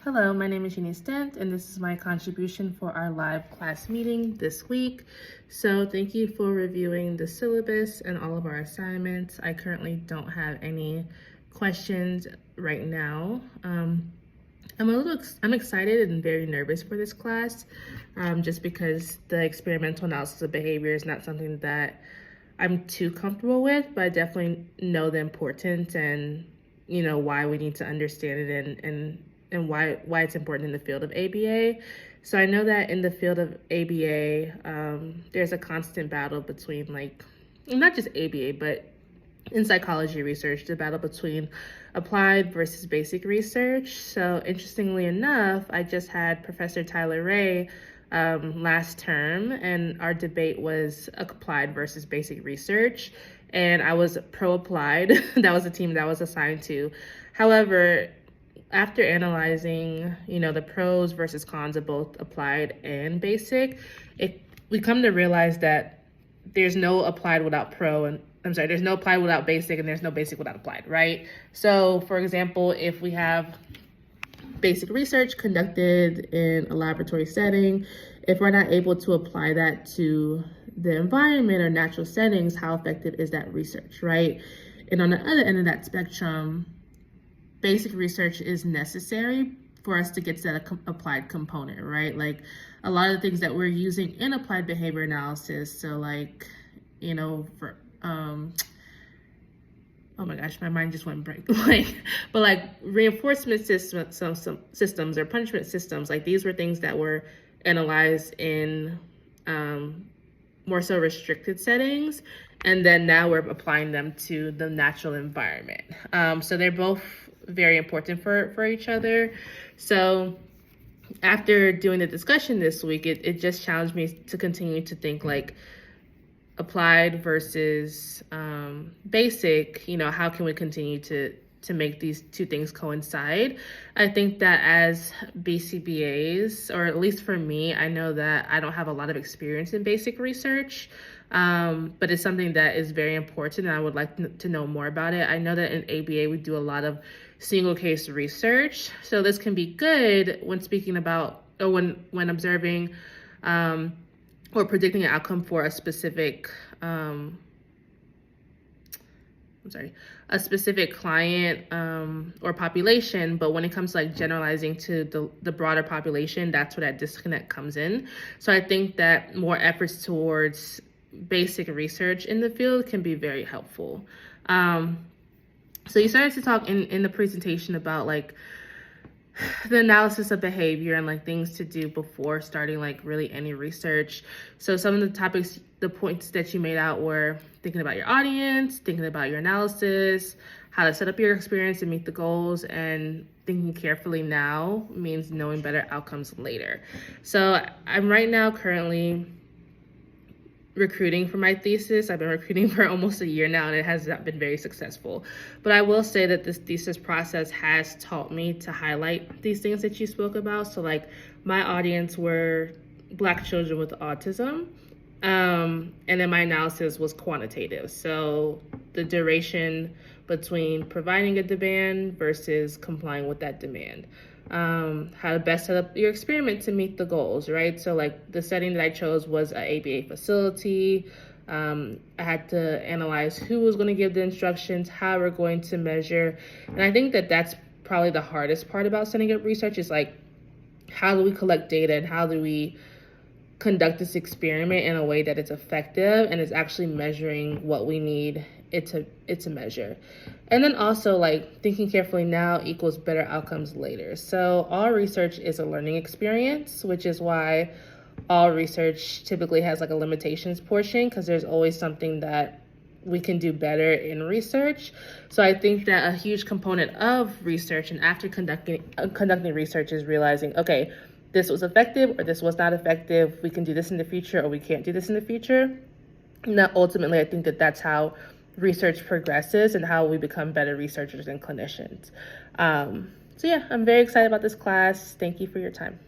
Hello, my name is Jeannie Stent, and this is my contribution for our live class meeting this week. So thank you for reviewing the syllabus and all of our assignments. I currently don't have any questions right now. I'm excited and very nervous for this class, just because the experimental analysis of behavior is not something that I'm too comfortable with, but I definitely know the importance and why we need to understand it and why it's important in the field of ABA. So I know that in the field of ABA, there's a constant battle between not just ABA, but in psychology research, the battle between applied versus basic research. So interestingly enough, I just had Professor Tyler Ray last term, and our debate was applied versus basic research. And I was pro-applied. That was the team that I was assigned to. However, after analyzing, the pros versus cons of both applied and basic, we come to realize that there's no applied without there's no applied without basic, and there's no basic without applied, right? So, for example, if we have basic research conducted in a laboratory setting, if we're not able to apply that to the environment or natural settings, how effective is that research, right? And on the other end of that spectrum, basic research is necessary for us to get to that applied component, right? Like a lot of the things that we're using in applied behavior analysis. So oh my gosh, my mind just went blank. But reinforcement systems or punishment systems, these were things that were analyzed in more so restricted settings. And then now we're applying them to the natural environment. So they're both very important for each other. So after doing the discussion this week, it just challenged me to continue to think applied versus basic, how can we continue to make these two things coincide? I think that as BCBAs, or at least for me, I know that I don't have a lot of experience in basic research, but it's something that is very important, and I would like to know more about it. I know that in ABA, we do a lot of single case research. So this can be good when speaking about, or when observing, or predicting an outcome for a specific, a specific client or population. But when it comes to generalizing to the broader population, that's where that disconnect comes in. So I think that more efforts towards basic research in the field can be very helpful. So you started to talk in the presentation about the analysis of behavior and things to do before starting really any research. So some of the points that you made out were thinking about your audience, thinking about your analysis, how to set up your experience and meet the goals, and thinking carefully now means knowing better outcomes later. So I'm right now currently recruiting for my thesis. I've been recruiting for almost a year now, and it has not been very successful. But I will say that this thesis process has taught me to highlight these things that you spoke about. So my audience were Black children with autism, and then my analysis was quantitative. So the duration between providing a demand versus complying with that demand. How to best set up your experiment to meet the goals, right? So the setting that I chose was an ABA facility. I had to analyze who was going to give the instructions, how we're going to measure. And I think that that's probably the hardest part about setting up research is how do we collect data and how do we conduct this experiment in a way that it's effective and is actually measuring what we need it to measure. And then also thinking carefully now equals better outcomes later. So all research is a learning experience, which is why all research typically has a limitations portion, because there's always something that we can do better in research. So I think that a huge component of research and after conducting research is realizing, okay, this was effective or this was not effective. We can do this in the future or we can't do this in the future. Now, ultimately, I think that that's how research progresses and how we become better researchers and clinicians. So yeah, I'm very excited about this class. Thank you for your time.